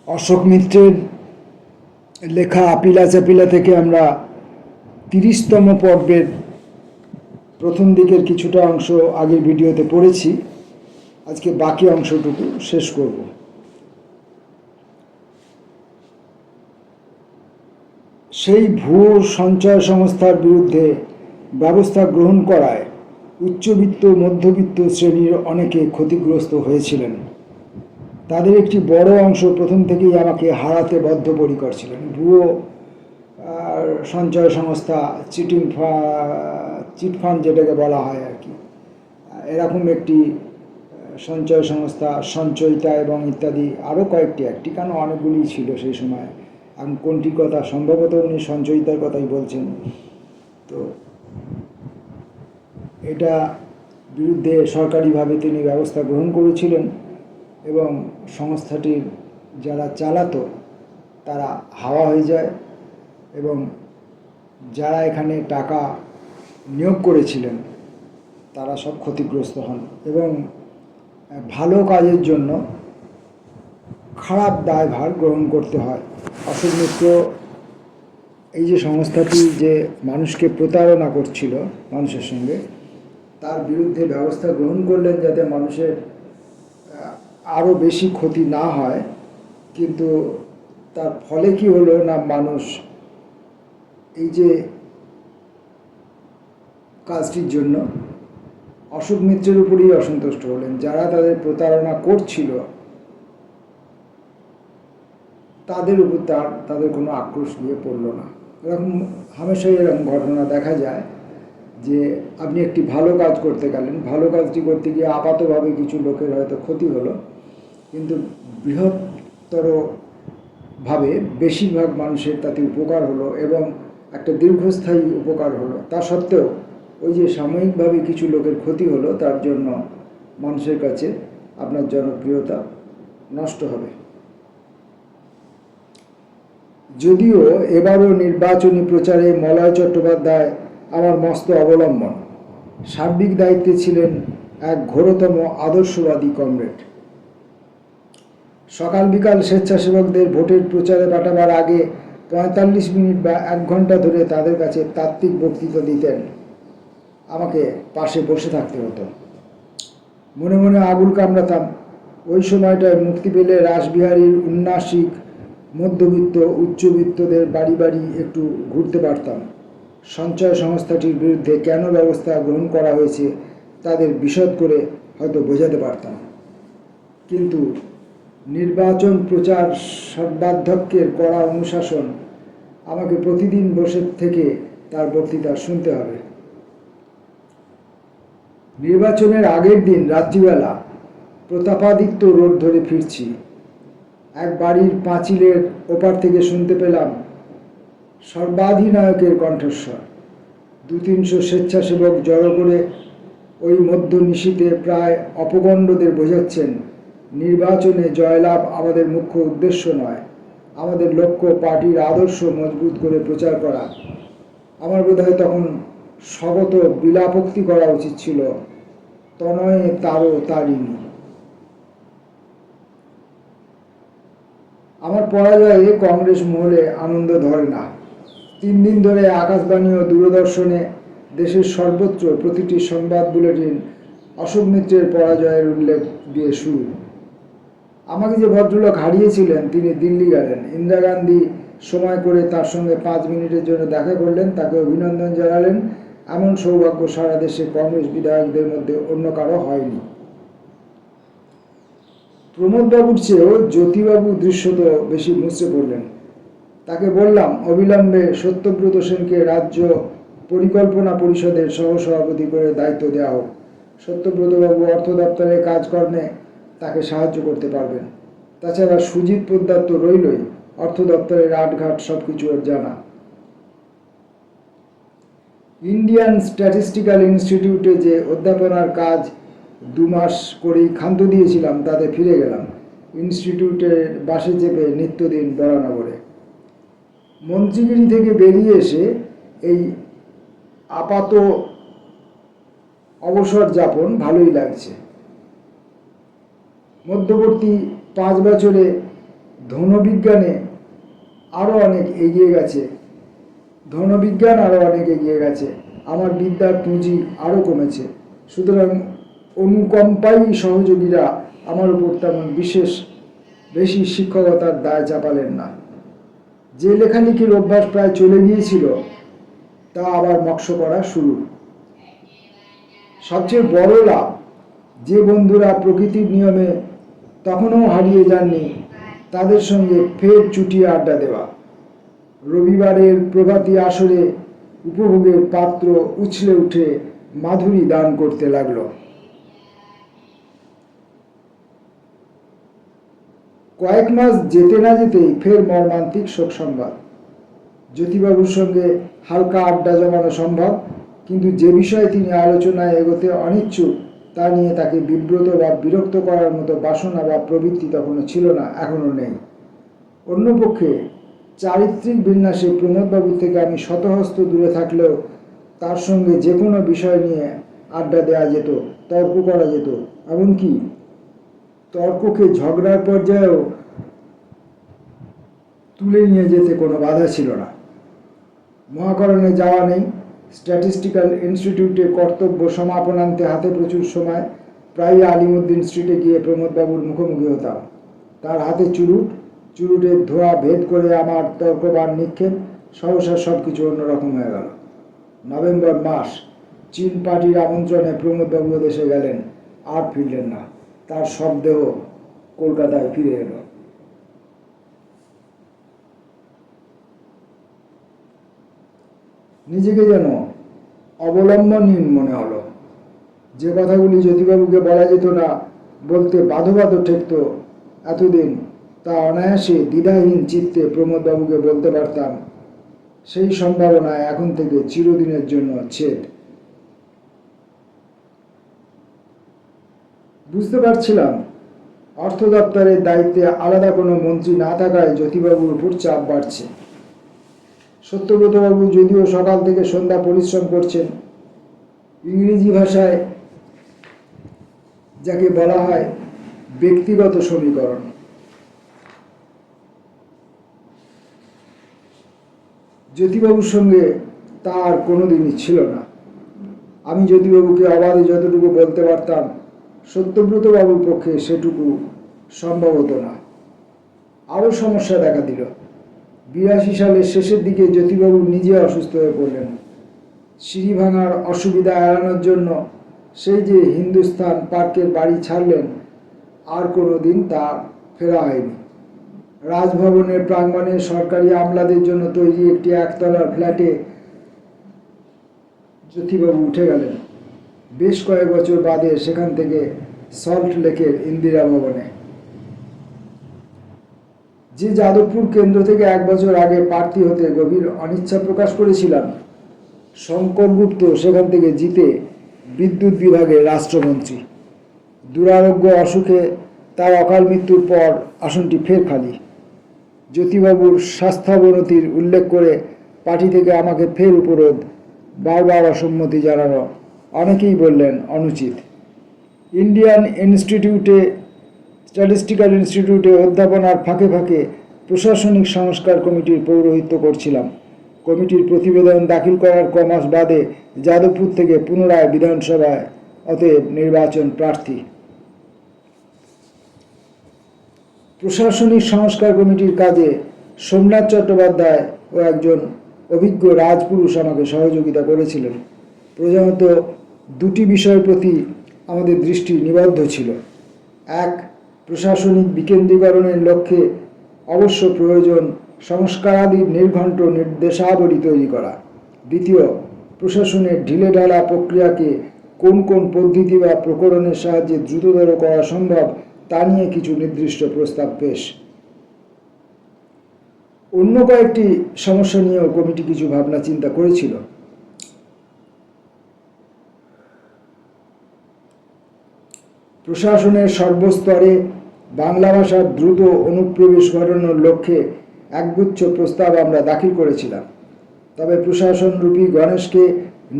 অশোক মিত্রের লেখা আপিলা চাপিলা থেকে আমরা 30তম পর্বের প্রথম দিকের কিছুটা অংশ আগের ভিডিওতে পড়েছি। আজকে বাকি অংশটুকু শেষ করব। সেই ভুয়ো সঞ্চয় সংস্থার বিরুদ্ধে ব্যবস্থা গ্রহণ করায় উচ্চবিত্ত মধ্যবিত্ত শ্রেণীর অনেকে ক্ষতিগ্রস্ত হয়েছিলেন। তাদের একটি বড় অংশ প্রথম থেকেই আমাকে হারাতে বদ্ধপরিকর ছিলেন। ভুয়ো সঞ্চয় সংস্থা, চিট ফান্ড যেটাকে বলা হয় আর কি, এরকম একটি সঞ্চয় সংস্থা, সঞ্চয়িতা এবং ইত্যাদি আরও একটি কেন অনেকগুলি ছিল সেই সময়। এখন কোনটির কথা, সম্ভবত উনি সঞ্চয়িতার কথাই বলছেন। তো এটা বিরুদ্ধে সরকারিভাবে তিনি ব্যবস্থা গ্রহণ করেছিলেন এবং সংস্থাটির যারা চালাতো তারা হাওয়া হয়ে যায় এবং যারা এখানে টাকা নিয়োগ করেছিলেন তারা সব ক্ষতিগ্রস্ত হন এবং ভালো কাজের জন্য খারাপ দায়ভার গ্রহণ করতে হয়। অশোক মিত্র এই যে সংস্থাটি যে মানুষকে প্রতারণা করছিল মানুষের সঙ্গে, তার বিরুদ্ধে ব্যবস্থা গ্রহণ করলেন যাতে মানুষের আরও বেশি ক্ষতি না হয়। কিন্তু তার ফলে কি হলো না, মানুষ এই যে কাজটির জন্য অশোক মিত্রের উপরেই অসন্তুষ্ট হলেন। যারা তাদের প্রতারণা করছিল তাদের উপর তাদের কোনো আক্রোশ দিয়ে পড়লো না। এরকম হামেশাই এরকম ঘটনা দেখা যায় যে আপনি একটি ভালো কাজ করতে গেলেন, ভালো কাজটি করতে গিয়ে আপাতভাবে কিছু লোকের হয়তো ক্ষতি হলো, কিন্তু বৃহত্তরভাবে বেশিরভাগ মানুষের তাতে উপকার হলো এবং একটা দীর্ঘস্থায়ী উপকার হলো। তা সত্ত্বেও ওই যে সাময়িকভাবে কিছু লোকের ক্ষতি হলো, তার জন্য মানুষের কাছে আপনার জনপ্রিয়তা নষ্ট হবে। যদিও এবারও নির্বাচনী প্রচারে মলয় চট্টোপাধ্যায় আমার মস্ত অবলম্বন। সার্বিক দায়িত্বে ছিলেন এক ঘোরতম আদর্শবাদী কমরেড। সকাল বিকাল স্বেচ্ছাসেবকদের ভোটের প্রচারে পাঠাবার আগে 45 মিনিট বা 1 ঘন্টা ধরে তাদের কাছে তাত্ত্বিক বক্তৃতা দিতেন। আমাকে পাশে বসে থাকতে হতো। মনে মনে আগুল কামড়াতাম। ওই সময়টায় মুক্তি পেলে রাসবিহারীর উন্নাসিক মধ্যবিত্ত উচ্চবিত্তদের বাড়ি বাড়ি একটু ঘুরতে পারতাম। সঞ্চয় সংস্থাটির বিরুদ্ধে কেন ব্যবস্থা গ্রহণ করা হয়েছে তাদের বিশদ করে হয়তো বোঝাতে পারতাম। কিন্তু নির্বাচন প্রচার সর্বাধ্যক্ষের কড়া অনুশাসন, আমাকে প্রতিদিন বসে থেকে তার বক্তৃতা শুনতে হবে। নির্বাচনের আগের দিন রাত্রিবেলা প্রতাপাদিত্য রোড ধরে ফিরছি। এক বাড়ির পাঁচিলের ওপার থেকে শুনতে পেলাম সর্বাধিনায়কের কণ্ঠস্বর। 200-300 স্বেচ্ছাসেবক জড়ো করে ওই মধ্যনিশীতে প্রায় অপগণ্ডদের বোঝাচ্ছেন, নির্বাচনে জয়লাভ আমাদের মুখ্য উদ্দেশ্য নয়, আমাদের লক্ষ্য পার্টির আদর্শ মজবুত করে প্রচার করা। আমার বোধহয় তখন স্বগত বিলাপোক্তি করা উচিত ছিল, তনয়ে তারো তারিণী। আমার পরাজয়ে কংগ্রেস মহলে আনন্দ ধরে না। 3 দিন ধরে আকাশবাণী ও দূরদর্শনে দেশের সর্বত্র প্রতিটি সংবাদ বুলেটিন অশোক মিত্রের পরাজয়ের উল্লেখ দিয়ে শুরু। আমাকে যে ভদ্রলোক হারিয়েছিলেন তিনি দিল্লি গেলেন। ইন্দিরা গান্ধী সময় করে তার সঙ্গে 5 মিনিটের জন্য দেখা করলেন, তাকে অভিনন্দন জানালেন। এমন সৌভাগ্য সারা দেশে কংগ্রেস বিধায়কদের মধ্যে অন্য কারো হয়নি। প্রমোদবাবুর চেয়েও জ্যোতিবাবু দৃশ্যত বেশি মুচড়ে পড়লেন। তাকে বললাম অবিলম্বে সত্যব্রত সেনকে রাজ্য পরিকল্পনা পরিষদের সহসভাপতি করে দায়িত্ব দেওয়া হোক। সত্যব্রতবাবু অর্থ দপ্তরে কাজকর্মে তাকে সাহায্য করতে পারবেন। তাছাড়া সুজিত পোদ্দার তো রইলই, অর্থ দপ্তরের আটঘাট সব কিছু ওর জানা। ইন্ডিয়ান স্ট্যাটিস্টিক্যাল ইনস্টিটিউটে যে অধ্যাপনার কাজ 2 মাস করেই ক্ষান্ত দিয়েছিলাম, তাতে ফিরে গেলাম। ইনস্টিটিউটের বাসে চেপে নিত্যদিন বরানগরে। মন্ত্রীগিরি থেকে বেরিয়ে এসে এই আপাত অবসর যাপন ভালোই লাগছে। মধ্যবর্তী 5 বছরে ধনবিজ্ঞানে আরও অনেক এগিয়ে গেছে, ধনবিজ্ঞান আরও অনেক এগিয়ে গেছে, আমার বিদ্যার পুঁজি আরও কমেছে। সুতরাং অনুকম্পায়ী সহযোগীরা আমার উপর তেমন বেশি শিক্ষকতার দায় চাপালেন না। যে লেখালেখির অভ্যাস প্রায় চলে গিয়েছিল তা আবার মক্ষ করা শুরু। সবচেয়ে বড় লাভ, যে বন্ধুরা প্রকৃতির নিয়মে তখনও হারিয়ে যাননি তাদের সঙ্গে ফের চুটিয়ে আড্ডা দেওয়া। রবিবারের প্রভাতী আসরে উপভোগের পাত্র উছলে উঠে মাধুরী দান করতে লাগলো। কয়েক মাস যেতে না যেতেই ফের মর্মান্তিক শোক সংবাদ। জ্যোতিবাবুর সঙ্গে হালকা আড্ডা জমানো সম্ভব, কিন্তু যে বিষয়ে তিনি আলোচনায় এগোতে অনিচ্ছুক তা নিয়ে তাকে বিব্রত বা বিরক্ত করার মতো বাসনা বা প্রবৃত্তি তখনও ছিল না, এখনও নেই। অন্যপক্ষে চারিত্রিক বিন্যাসে প্রমোদবাবুর থেকে আমি শতহস্ত দূরে থাকলেও তার সঙ্গে যে কোনো বিষয় নিয়ে আড্ডা দেওয়া যেত, তর্ক করা যেত, এমনকি তর্ককে ঝগড়ার পর্যায়েও তুলে নিয়ে যেতে কোনো বাধা ছিল না। মহাকরণে যাওয়া নেই, স্ট্যাটিস্টিক্যাল ইনস্টিটিউটে কর্তব্য সমাপনান্তে হাতে প্রচুর সময়, প্রায় আলিমুদ্দিন স্ট্রিটে গিয়ে প্রমোদবাবুর মুখোমুখি হতাম। তার হাতে চুরুটের ধোঁয়া ভেদ করে আমার তর্কবান নিক্ষেপ, সহসা সব কিছু অন্যরকম হয়ে গেল। নভেম্বর মাস, চীন পার্টির আমন্ত্রণে প্রমোদবাবু দেশে গেলেন, আর ফিরলেন না। তার শবদেহ কলকাতায় ফিরে এলো। নিজেকে যেন অবলম্বনহীন মনে হলো। যে কথাগুলি জ্যোতিবাবুকে বলা যেত না, বলতে বাধো ঠেকত এতদিন, তা অনায়াসে দ্বিধাহীন চিত্তে প্রমোদবাবুকে বলতে পারতাম। সেই সম্ভাবনায় এখন থেকে চিরদিনের জন্য ছেদ। বুঝতে পারছিলাম অর্থ দপ্তরের দায়িত্বে আলাদা কোনো মন্ত্রী না থাকায় জ্যোতিবাবুর উপর চাপ বাড়ছে। সত্যব্রতবাবু যদিও সকাল থেকে সন্ধ্যা পরিশ্রম করছেন, ইংরেজি ভাষায় যাকে বলা হয় ব্যক্তিগত সমীকরণ, জ্যোতিবাবুর সঙ্গে তার কোনোদিনই ছিল না। আমি জ্যোতিবাবুকে অবাধে যতটুকু বলতে পারতাম, সত্যব্রতবাবুর পক্ষে সেটুকু সম্ভব হতো না। আরও সমস্যা দেখা দিল। 82 সালের শেষের দিকে জ্যোতিবাবু নিজে অসুস্থ হয়ে পড়লেন। সিঁড়ি ভাঙার অসুবিধা এড়ানোর জন্য সেই যে হিন্দুস্তান পার্কের বাড়ি ছাড়লেন, আর কোনো দিন তা ফেরা হয়নি। রাজভবনের প্রাঙ্গণে সরকারি আমলাদের জন্য তৈরি একটি একতলার ফ্ল্যাটে জ্যোতিবাবু উঠে গেলেন। বেশ কয়েক বছর বাদে সেখান থেকে সল্ট লেকের ইন্দিরা ভবনে। যে যাদবপুর কেন্দ্র থেকে 1 বছর আগে প্রার্থী হতে গভীর অনিচ্ছা প্রকাশ করেছিলাম, শঙ্করগুপ্ত সেখান থেকে জিতে বিদ্যুৎ বিভাগের রাষ্ট্রমন্ত্রী। দুরারোগ্য অসুখে তার অকাল মৃত্যুর পর আসনটি ফের খালি। জ্যোতিবাবুর স্বাস্থ্যাবনতির উল্লেখ করে পার্টি থেকে আমাকে ফের উপরোধ, বারবার অসম্মতি জানানো, অনেকেই বললেন অনুচিত। ইন্ডিয়ান স্ট্যাটিস্টিক্যাল ইনস্টিটিউটে অধ্যাপনার ফাঁকে ফাঁকে প্রশাসনিক সংস্কার কমিটির পৌরোহিত্য করছিলাম। কমিটির প্রতিবেদন দাখিল করার কমাস বাদে যাদবপুর থেকে পুনরায় বিধানসভায়, অতএব নির্বাচন প্রার্থী। প্রশাসনিক সংস্কার কমিটির কাজে সোমনাথ চট্টোপাধ্যায় ও একজন অভিজ্ঞ রাজপুরুষ আমাকে সহযোগিতা করেছিলেন। প্রধানত 2টি বিষয়ের প্রতি আমাদের দৃষ্টি নিবদ্ধ ছিল। 1, প্রশাসনিক বিকেন্দ্রীকরণের লক্ষ্যে অবশ্য প্রয়োজন সংস্কারাদির নির্ঘণ্ট নির্দেশাবলী তৈরি করা। 2, প্রশাসনের ঢিলেঢালা প্রক্রিয়াকে কোন কোন পদ্ধতি বা প্রকরণের সাহায্যে দ্রুততর করা সম্ভব তা নিয়ে কিছু নির্দিষ্ট প্রস্তাব পেশ। অন্য কয়েকটি সমস্যা নিয়েও কমিটি কিছু ভাবনা চিন্তা করেছিল। প্রশাসনের সর্বস্তরে বাংলা ভাষার দ্রুত অনুপ্রবেশ ঘটানোর লক্ষ্যে একগুচ্ছ প্রস্তাব আমরা দাখিল করেছিলাম। তবে প্রশাসনরূপী গণেশকে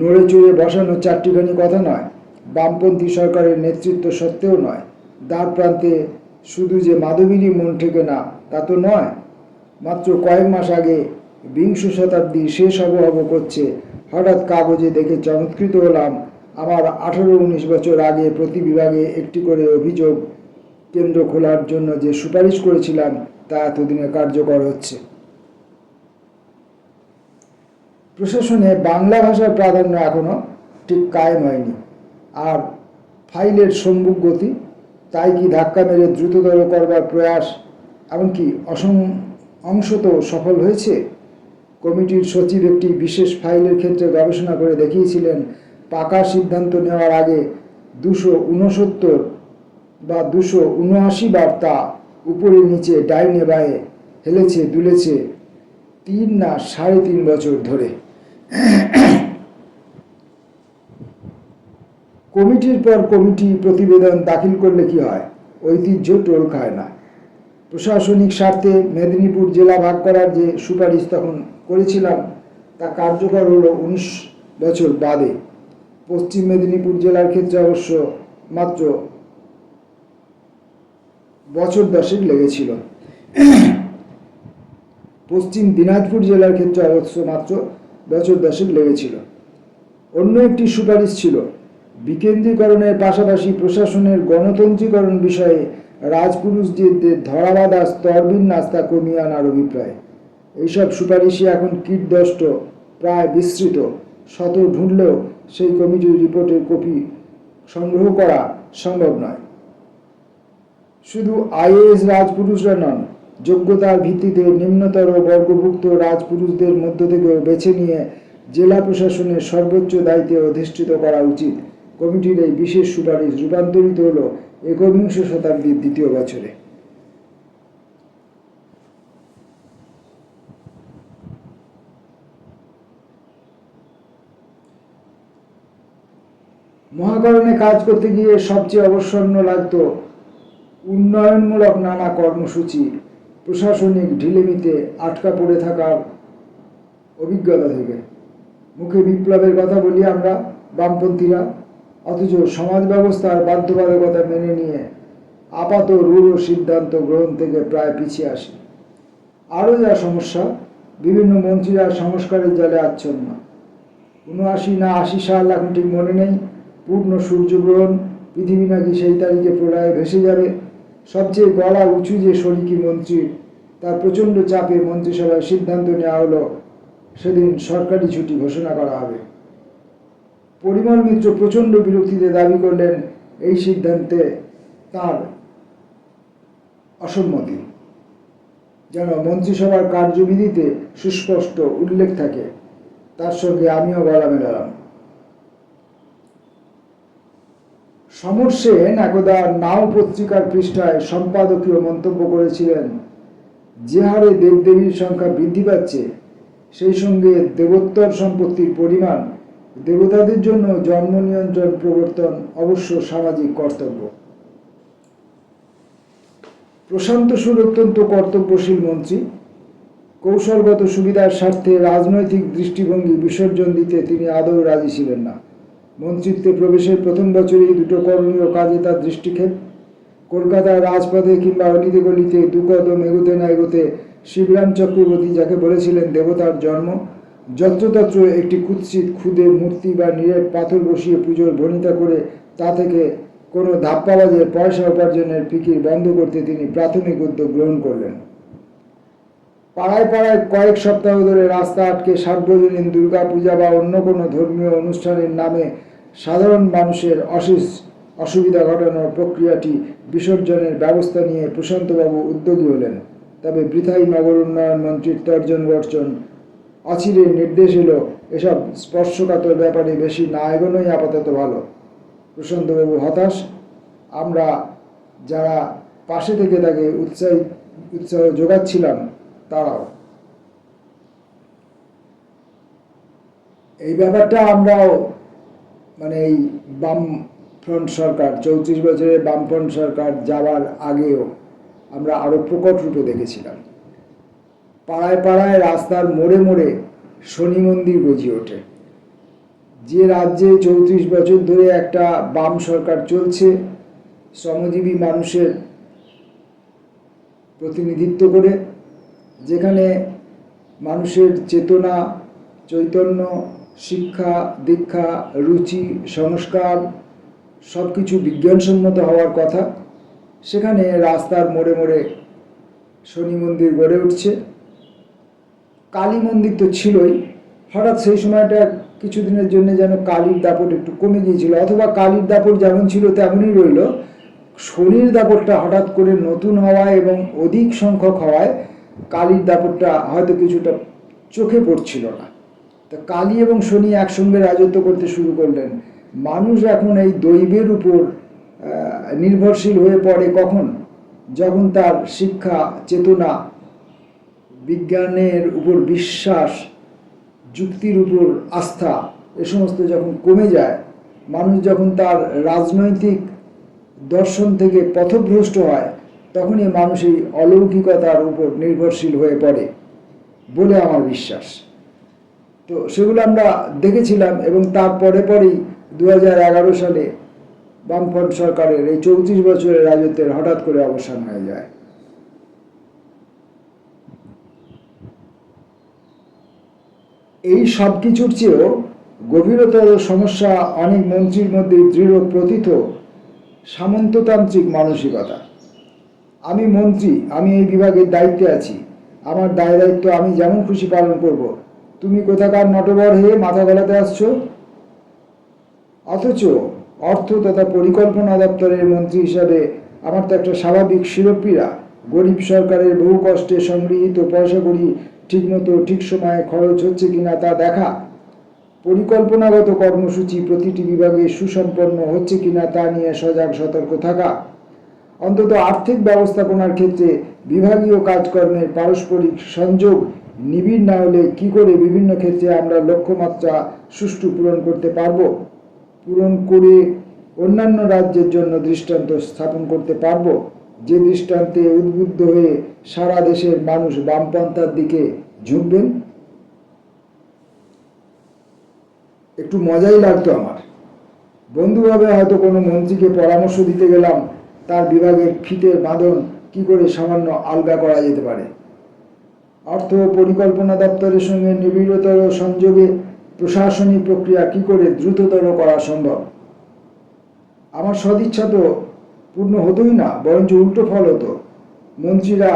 নড়ে চড়ে বসানো 4টিখানি কথা নয়, বামপন্থী সরকারের নেতৃত্ব সত্ত্বেও নয়, দ্বার প্রান্তে শুধু যে মাধবীরই মন ঠেকে না তা তো নয়, মাত্র কয়েক মাস আগে বিংশ শতাব্দীর শেষ হব করছে, হঠাৎ কাগজে দেখে চমৎকৃত হলাম আমার 18-19 বছর আগে প্রতি বিভাগে একটি করে অভিযোগ কেন্দ্র খোলার জন্য যে সুপারিশ করেছিলাম তা এতদিনে কার্যকর হচ্ছে। প্রশাসনে বাংলা ভাষার প্রাধান্য এখনো ঠিক কায়েম হয়নি, আর ফাইলের সম্মুখ গতি তাই কি ধাক্কা মেরে দ্রুততর করবার প্রয়াস এমনকি অংশত সফল হয়েছে। কমিটির সচিব একটি বিশেষ ফাইলের ক্ষেত্রে গবেষণা করে দেখিয়েছিলেন পাকা সিদ্ধান্ত নেওয়ার আগে 269 বা 279 বার তা উপরে নিচে ডাইনে বায়ে হেলেছে দুলেছে 3 না 3.5 বছর ধরে। কমিটির পর কমিটি প্রতিবেদন দাখিল করলে কি হয়, ঐতিহ্য টোল খায় না। প্রশাসনিক স্বার্থে মেদিনীপুর জেলা ভাগ করার যে সুপারিশ তখন করেছিলাম তা কার্যকর হলো 19 বছর বাদে। পশ্চিম মেদিনীপুর জেলার ক্ষেত্রে অবশ্য মাত্র বছর 10 লেগেছিল। পশ্চিম দিনাজপুর জেলার ক্ষেত্রে অবশ্য মাত্র বছর 10 লেগেছিল। অন্য একটি সুপারিশ ছিল বিকেন্দ্রীকরণের পাশাপাশি প্রশাসনের গণতন্ত্রীকরণ বিষয়ে রাজপুরুষদের ধরাবাঁধা স্তরবিন্যাস তা কমিয়ে আনার অভিপ্রায়। এইসব সুপারিশই এখন কীটদষ্ট, প্রায় বিস্তৃত, শত ঢুঁড়লেও সেই কমিটির রিপোর্টের কপি সংগ্রহ করা সম্ভব নয়। শুধু আইএএস রাজপুরুষরা নন, যোগ্যতার ভিত্তিতে নিম্নতর বর্গভুক্ত রাজপুরুষদের মধ্য থেকেও বেছে নিয়ে জেলা প্রশাসনের সর্বোচ্চ দায়িত্বে অধিষ্ঠিত করা উচিত। কমিটির এই বিশেষ সুপারিশ রূপান্তরিত হল 21 শতাব্দীর দ্বিতীয় বছরে। মহাকরণে কাজ করতে গিয়ে সবচেয়ে অবসন্ন লাগত উন্নয়নমূলক নানা কর্মসূচি প্রশাসনিক ঢিলেমিতে আটকা পড়ে থাকার অভিজ্ঞতা থেকে। মুখে বিপ্লবের কথা বলি আমরা বামপন্থীরা, অথচ সমাজ ব্যবস্থার বাধ্যবাধকতা মেনে নিয়ে আপাত রূঢ় সিদ্ধান্ত গ্রহণ থেকে প্রায় পিছিয়ে আসে। আরও যা সমস্যা, বিভিন্ন মন্ত্রীরা সংস্কারের জালে আচ্ছন্ন। 79 না 80 সাল এখন ঠিক মনে নেই, পূর্ণ সূর্যগ্রহণ, পৃথিবী নাকি সেই তারিখে প্রলয়ে ভেসে যাবে। সবচেয়ে গলা উঁচু যে শরিকি মন্ত্রীর, তার প্রচণ্ড চাপে মন্ত্রিসভায় সিদ্ধান্ত নেওয়া হলো সেদিন সরকারি ছুটি ঘোষণা করা হবে। পরিমল মিত্র প্রচণ্ড বিরক্তিতে দাবি করলেন এই সিদ্ধান্তে তার অসম্মতি, যেন মন্ত্রিসভার কার্যবিধিতে সুস্পষ্ট উল্লেখ থাকে। তার সঙ্গে আমিও গলা মেলালাম। সমর সেন একদা নাও পত্রিকার পৃষ্ঠায় সম্পাদকীয় মন্তব্য করেছিলেন, যে হারে দেবদেবীর সংখ্যা বৃদ্ধি পাচ্ছে সেই সঙ্গে দেবোত্তর সম্পত্তির পরিমাণ, দেবতাদের জন্য জন্ম নিয়ন্ত্রণ প্রবর্তন অবশ্য সামাজিক কর্তব্য। প্রশান্ত সুর অত্যন্ত কর্তব্যশীল মন্ত্রী। কৌশলগত সুবিধার স্বার্থে রাজনৈতিক দৃষ্টিভঙ্গি বিসর্জন দিতে তিনি আদৌ রাজি ছিলেন না। মন্ত্রিত্বে প্রবেশের প্রথম বছরেই দুটো করণীয় কাজে তার দৃষ্টিক্ষেপ। কলকাতার রাজপথে কিংবা অলিতে গলিতে দুকদম এগোতে না এগোতে শিবরাম চক্রবর্তী, যাকে বলেছিলেন দেবতার জন্ম, যত্রতত্র একটি কুৎসিত খুদে মূর্তি বা নিরেট পাথর বসিয়ে পুজোর ভনিতা করে তা থেকে কোনো ধাপ্পাবাজের পয়সা উপার্জনের ফিকির বন্ধ করতে তিনি প্রাথমিক উদ্যোগ গ্রহণ করলেন। পাড়ায় পাড়ায় কয়েক সপ্তাহ ধরে রাস্তা আটকে সার্বজনীন দুর্গা পূজা বা অন্য কোনো ধর্মীয় অনুষ্ঠানের নামে সাধারণ মানুষের অশেষ অসুবিধা ঘটানোর প্রক্রিয়াটি বিসর্জনের ব্যবস্থা নিয়ে প্রশান্তবাবু উদ্যোগী হলেন। তবে বৃথাই নগর উন্নয়ন মন্ত্রীর তর্জন গর্জন। অচিরে নির্দেশ এলো এসব স্পর্শকাতর ব্যাপারে বেশি না এগোনোই আপাতত ভালো। প্রশান্তবাবু হতাশ, আমরা যারা পাশে থেকে তাকে উৎসাহ যোগাচ্ছিলাম তারাও। এই ব্যাপারটা আমরাও এই বামফ্রন্ট সরকার, 34 বছরের বামফ্রন্ট সরকার যাওয়ার আগেও আমরা আরও প্রকট রূপে দেখেছিলাম। পাড়ায় পাড়ায় রাস্তার মোড়ে মোড়ে শনি মন্দির গজিয়ে ওঠে। যে রাজ্যে 34 বছর ধরে একটা বাম সরকার চলছে, শ্রমজীবী মানুষের প্রতিনিধিত্ব করে, যেখানে মানুষের চেতনা, চৈতন্য, শিক্ষা, দীক্ষা, রুচি, সংস্কার সব কিছু বিজ্ঞানসম্মত হওয়ার কথা, সেখানে রাস্তার মোড়ে মোড়ে শনি মন্দির গড়ে উঠছে। কালী মন্দির তো ছিলই, হঠাৎ সেই সময়টা কিছুদিনের জন্য যেন কালীর দাপট একটু কমে গিয়েছিল, অথবা কালীর দাপট যেমন ছিল তেমনই রইল। শনির দাপটটা হঠাৎ করে নতুন হওয়ায় এবং অধিক সংখ্যক হওয়ায় কালীর দাপটটা হয়তো কিছুটা চোখে পড়ছিল না। তা কালী এবং শনি একসঙ্গে রাজত্ব করতে শুরু করলেন। মানুষ এখন এই দৈবের উপর নির্ভরশীল হয়ে পড়ে কখন? যখন তার শিক্ষা, চেতনা, বিজ্ঞানের উপর বিশ্বাস, যুক্তির উপর আস্থা এ সমস্ত যখন কমে যায়, মানুষ যখন তার রাজনৈতিক দর্শন থেকে পথভ্রষ্ট হয়, তখনই মানুষ এই অলৌকিকতার উপর নির্ভরশীল হয়ে পড়ে বলে আমার বিশ্বাস। তো সেগুলো আমরা দেখেছিলাম, এবং তারপরে পরেই 2011 সালে বামফ্রন্ট সরকারের এই 34 বছরের রাজত্বের হঠাৎ করে অবসান হয়ে যায়। এই সব কিছুর চেয়েও গভীরতর সমস্যা অনেক মন্ত্রীর মধ্যে দৃঢ় প্রতীত সামন্ততান্ত্রিক মানসিকতা। আমি মন্ত্রী, আমি এই বিভাগের দায়িত্বে আছি, আমার দায় দায়িত্ব আমি যেমন খুশি পালন করব, তুমি কোথাকার নটবর হয়ে মাথা গলাতে আসছো? অথচ অর্থ তথা পরিকল্পনা দপ্তরের মন্ত্রী হিসাবে আমার তো একটা স্বাভাবিক শিরোপীড়া, গরিব সরকারের বহু কষ্টে সংগৃহীত পয়সাকড়ি ঠিকমতো ঠিক সময়ে খরচ হচ্ছে কিনা তা দেখা, পরিকল্পনাগত কর্মসূচি প্রতিটি বিভাগে সুসম্পন্ন হচ্ছে কিনা তা নিয়ে সজাগ সতর্ক থাকা, অন্তত আর্থিক ব্যবস্থাপনার ক্ষেত্রে বিভাগীয় কাজকর্মের পারস্পরিক সংযোগ নিবিড় না হলে কী করে বিভিন্ন ক্ষেত্রে আমরা লক্ষ্যমাত্রা সুষ্ঠু পূরণ করতে পারব, পূরণ করে অন্যান্য রাজ্যের জন্য দৃষ্টান্ত স্থাপন করতে পারব, যে দৃষ্টান্তে উদ্বুদ্ধ হয়ে সারা দেশের মানুষ বামপন্থার দিকে ঝুঁকবেন। একটু মজাই লাগতো আমার। বন্ধুভাবে হয়তো কোনো মন্ত্রীকে পরামর্শ দিতে গেলাম তার বিভাগের ফিতে বাঁধন কি করে সামান্য আলগা করা যেতে পারে, অর্থ পরিকল্পনা দপ্তরের সঙ্গে নিবিড়তর সংযোগে প্রশাসনিক প্রক্রিয়া কি করে দ্রুততর করা সম্ভব। আমার সদিচ্ছা তো পূর্ণ হতোই না, বরঞ্চ উল্টো ফল হতো। মন্ত্রীরা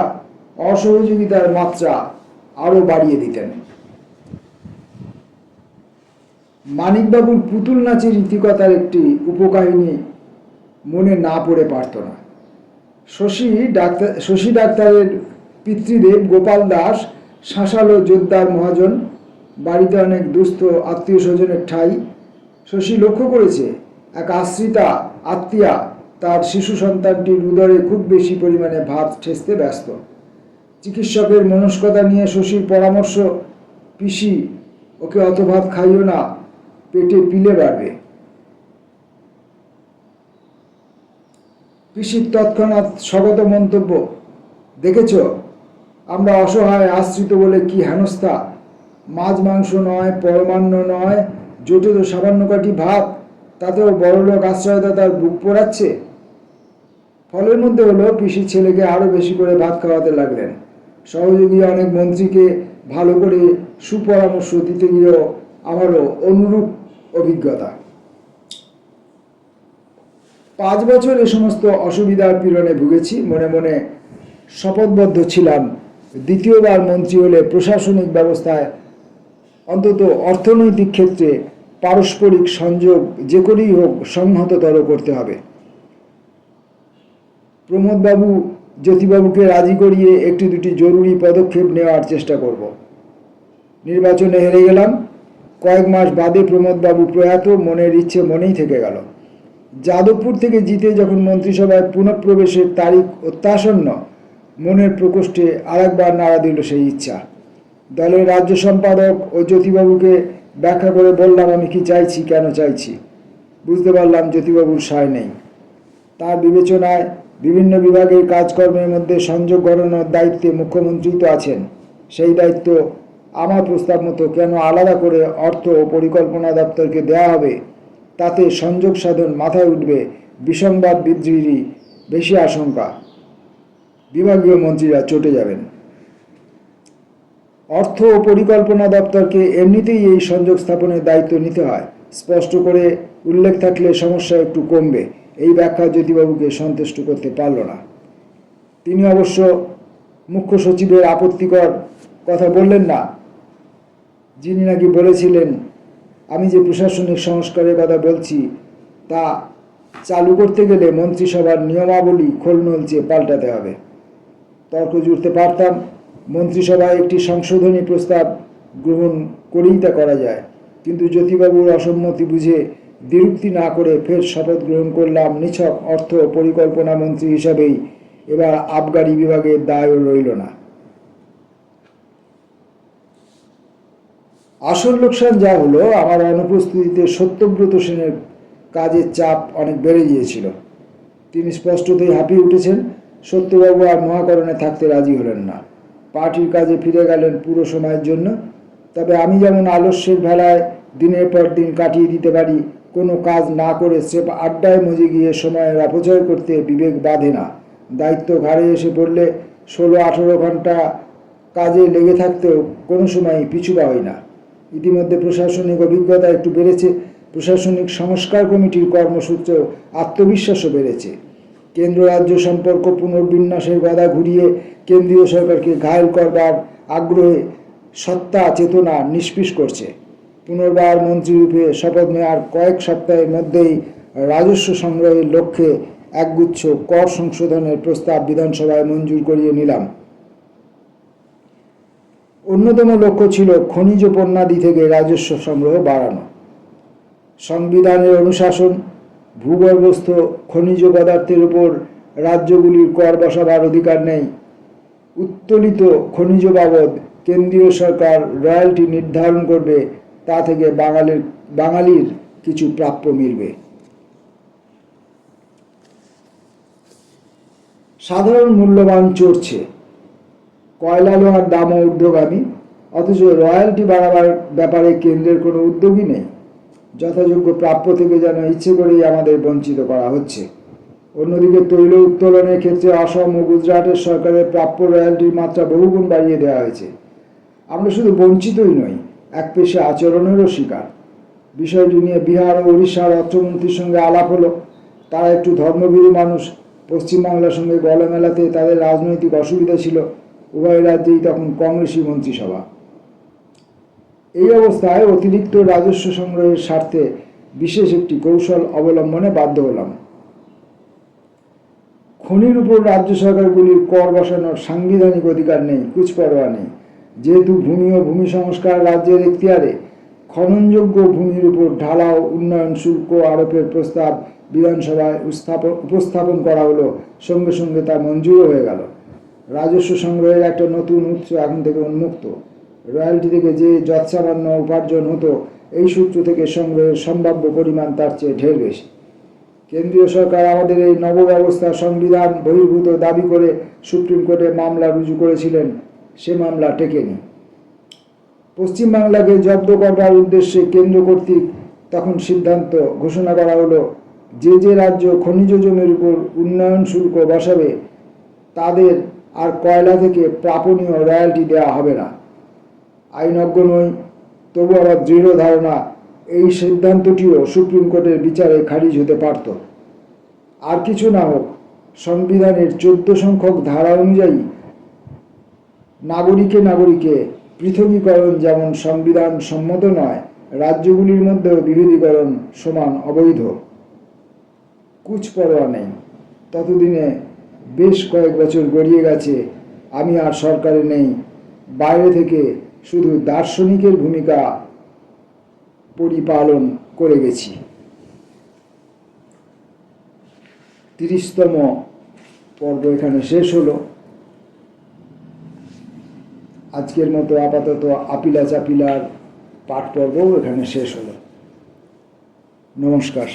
অসহযোগিতার মাত্রা আরও বাড়িয়ে দিতেন। মানিকবাবুর পুতুল নাচের ইতিকতার একটি উপকাহিনী মনে না পড়ে পারত না। শশী ডাক্তারের পিতৃদেব গোপাল দাস শাঁসালো জোরদার মহাজন, বাড়িতে অনেক দুস্থ আত্মীয় স্বজনের ঠাঁই। শশী লক্ষ্য করেছে এক আশ্রিতা আত্মীয়া তার শিশু সন্তানটির উদরে খুব বেশি পরিমাণে ভাত ঠেসতে ব্যস্ত। চিকিৎসকের মনস্কতা নিয়ে শশীর পরামর্শ, পিসি ওকে অত ভাত খাইও না, পেটে পিলে বাড়বে। পিসির তৎক্ষণাৎ স্বগত মন্তব্য, দেখেছ আমরা অসহায় আশ্রিত বলে কি হেনস্থা, মাছ মাংস নয়, পরমান্ন নয়, জোটে তো সামান্য কাটি ভাত, তাতেও বড়লোক আশ্রয়দাতার বুক পোড়াচ্ছে। ফলের মধ্যে হলো পিসির ছেলেকে আরও বেশি করে ভাত খাওয়াতে লাগলেন। সহযোগী অনেক মন্ত্রীকে ভালো করে সুপরামর্শ দিতে গিয়েও আমারও অনুরূপ অভিজ্ঞতা। 5 বছর এ সমস্ত অসুবিধার পীড়নে ভুগেছি। মনে মনে শপথবদ্ধ ছিলাম দ্বিতীয়বার মন্ত্রী হলে প্রশাসনিক ব্যবস্থায় অন্তত অর্থনৈতিক ক্ষেত্রে পারস্পরিক সংযোগ যে করেই হোক সংহততর করতে হবে। প্রমোদবাবু জ্যোতিবাবুকে রাজি করিয়ে একটি দুটি জরুরি পদক্ষেপ নেওয়ার চেষ্টা করব। নির্বাচনে হেরে গেলাম, কয়েক মাস বাদে প্রমোদবাবু প্রয়াত, মনের ইচ্ছে মনেই থেকে গেল। যাদবপুর থেকে জিতে যখন মন্ত্রিসভায় পুনঃপ্রবেশের তারিখ অত্যাসন্ন, মনের প্রকোষ্ঠে আরেকবার নাড়া দিল সেই ইচ্ছা। দলের রাজ্য সম্পাদক ও জ্যোতিবাবুকে ব্যাখ্যা করে বললাম আমি কি চাইছি, কেন চাইছি। বুঝতে পারলাম জ্যোতিবাবুর সায় নেই। তার বিবেচনায় বিভিন্ন বিভাগের কাজকর্মের মধ্যে সংযোগ গড়ানোর দায়িত্বে মুখ্যমন্ত্রী তো আছেন, সেই দায়িত্ব আমার প্রস্তাব মতো কেন আলাদা করে অর্থ ও পরিকল্পনা দপ্তরকে দেওয়া হবে, তাতে সংযোগ সাধন মাথায় উঠবে, বিসংবাদ বিদ্রোহী বেশি আশঙ্কা। বিভাগীয় মন্ত্রীরা চটে যাবেন। অর্থ ও পরিকল্পনা দপ্তরকে এমনিতেই এই সংযোগ স্থাপনের দায়িত্ব নিতে হয়, স্পষ্ট করে উল্লেখ থাকলে সমস্যা একটু কমবে। এই ব্যাখ্যা জ্যোতিবাবুকে সন্তুষ্ট করতে পারল না। তিনি অবশ্য মুখ্য সচিবের আপত্তিকর কথা বললেন না, যিনি নাকি বলেছিলেন আমি যে প্রশাসনিক সংস্কারের কথা বলছি তা চালু করতে গেলে মন্ত্রিসভার নিয়মাবলী খোলনলচে পাল্টাতে হবে। তর্ক জুড়তে পারতাম, মন্ত্রিসভায় একটি সংশোধনী প্রস্তাব গ্রহণ করেই তা করা যায়, কিন্তু জ্যোতিবাবুর অসম্মতি বুঝে দ্বিরুক্তি না করে ফের শপথ গ্রহণ করলাম নিছক অর্থ পরিকল্পনা মন্ত্রী হিসাবেই। এবার আবগারি বিভাগের দায়ও রইল না। আসল লোকসান যা হলো, আমার অনুপস্থিতিতে সত্যব্রত সেনের কাজের চাপ অনেক বেড়ে গিয়েছিল। তিনি স্পষ্টতই হাঁপিয়ে উঠেছেন। সত্যবাবু আর মহাকরণে থাকতে রাজি হলেন না, পার্টির কাজে ফিরে গেলেন পুরো সময়ের জন্য। তবে আমি যেমন আলস্যের ভেলায় দিনের পর দিন কাটিয়ে দিতে পারি, কোনো কাজ না করে স্রেফ আড্ডায় মজে গিয়ে সময়ের অপচয় করতে বিবেক বাঁধে না। দায়িত্ব ঘাড়ে এসে পড়লে 16-18 ঘন্টা কাজে লেগে থাকতেও কোনো সময়ই পিছু পা হই না। ইতিমধ্যে প্রশাসনিক অভিজ্ঞতা একটু বেড়েছে, প্রশাসনিক সংস্কার কমিটির কর্মসূত্রেও আত্মবিশ্বাসও বেড়েছে। কেন্দ্র রাজ্য সম্পর্ক পুনর্বিন্যাসের গদা ঘুরিয়ে কেন্দ্রীয় সরকারকে ঘায়েল করবার আগ্রহে সত্তা চেতনা নিষ্পিস করছে। পুনর্বার মন্ত্রীরূপে শপথ নেওয়ার কয়েক সপ্তাহের মধ্যেই রাজস্ব সংগ্রহের লক্ষ্যে একগুচ্ছ কর সংশোধনের প্রস্তাব বিধানসভায় মঞ্জুর করিয়ে নিলাম। অন্যতম লক্ষ্য ছিল খনিজ পণ্যাদি থেকে রাজস্ব সংগ্রহ বাড়ানো। সংবিধানের অনুশাসন, ভূগর্ভস্থ খনিজ পদার্থের উপর রাজ্যগুলির কর বসাবার অধিকার নেই। উত্তোলিত খনিজ বাবদ কেন্দ্রীয় সরকার রয়্যালটি নির্ধারণ করবে, তা থেকে বাঙালির কিছু প্রাপ্য মিলবে। সাধারণ মূল্যমান চড়ছে, কয়লা লোহার দামও ঊর্ধ্বগামী, অথচ রয়্যালটি বাড়াবার ব্যাপারে কেন্দ্রের কোনো উদ্যোগই নেই। যথাযোগ্য প্রাপ্য থেকে যেন ইচ্ছে করেই আমাদের বঞ্চিত করা হচ্ছে। অন্যদিকে তৈল উত্তোলনের ক্ষেত্রে অসম ও গুজরাটের সরকারের প্রাপ্য রয়্যালটির মাত্রা বহুগুণ বাড়িয়ে দেওয়া হয়েছে। আমরা শুধু বঞ্চিতই নই, এক পেশে আচরণেরও শিকার। বিষয়টি নিয়ে বিহার ও উড়িষ্যার অর্থমন্ত্রীর সঙ্গে আলাপ হলো। তারা একটু ধর্মভীরু মানুষ, পশ্চিমবাংলার সঙ্গে গলা মেলাতে তাদের রাজনৈতিক অসুবিধা ছিল। উভয় রাজ্যেই তখন কংগ্রেসী মন্ত্রিসভা। এই অবস্থায় অতিরিক্ত রাজস্ব সংগ্রহের স্বার্থে বিশেষ একটি কৌশল অবলম্বনে বাধ্য হলাম। খনির উপর রাজ্য সরকারগুলির কর বসানোর সাংবিধানিক অধিকার নেই, কুচপরোয়া নেই। যেহেতু ভূমি ও ভূমি সংস্কার রাজ্যের এখতিয়ারে, খননযোগ্য ভূমির উপর ঢালাও উন্নয়ন শুল্ক আরোপের প্রস্তাব বিধানসভায় উপস্থাপন করা হলো। সঙ্গে সঙ্গে তা মঞ্জুরও হয়ে গেল। রাজস্ব সংগ্রহের একটা নতুন উৎস এখন থেকে উন্মুক্ত। রয়্যালটি থেকে যে যৎসামান্য উপার্জন হতো, এই সূত্র থেকে সংগ্রহের সম্ভাব্য পরিমাণ তার চেয়ে ঢের বেশি। কেন্দ্রীয় সরকার আমাদের এই নবব্যবস্থা সংবিধান বহির্ভূত দাবি করে সুপ্রিম কোর্টে মামলা রুজু করেছিলেন, সে মামলা টেকেনি। পশ্চিমবাংলাকে জব্দ করবার উদ্দেশ্যে কেন্দ্র কর্তৃক তখন সিদ্ধান্ত ঘোষণা করা হলো, যে রাজ্য খনিজ জমির উপর উন্নয়ন শুল্ক বসাবে তাদের আর কয়লা থেকে প্রাপণীয় রয়্যালটি দেওয়া হবে না। আইনজ্ঞ নই, তবু আমার দৃঢ় ধারণা এই সিদ্ধান্তটিও সুপ্রিম কোর্টের বিচারে খারিজ হতে পারত। আর কিছু না হোক, সংবিধানের 14 সংখ্যক ধারা অনুযায়ী নাগরিকে পৃথকীকরণ যেমন সংবিধান সম্মত নয়, রাজ্যগুলির মধ্যেও বিভেদীকরণ সমান অবৈধ। কুচপরোয়া নেই। ততদিনে বেশ কয়েক বছর গড়িয়ে গেছে, আমি আর সরকারে নেই, বাইরে থেকে শুধু দার্শনিকের ভূমিকা পরিপালন করে গেছি। 30তম পর্ব এখানে শেষ হলো। আজকের মতো আপাতত আপিলা চাপিলার পাঠ পর্বও এখানে শেষ হলো। নমস্কার।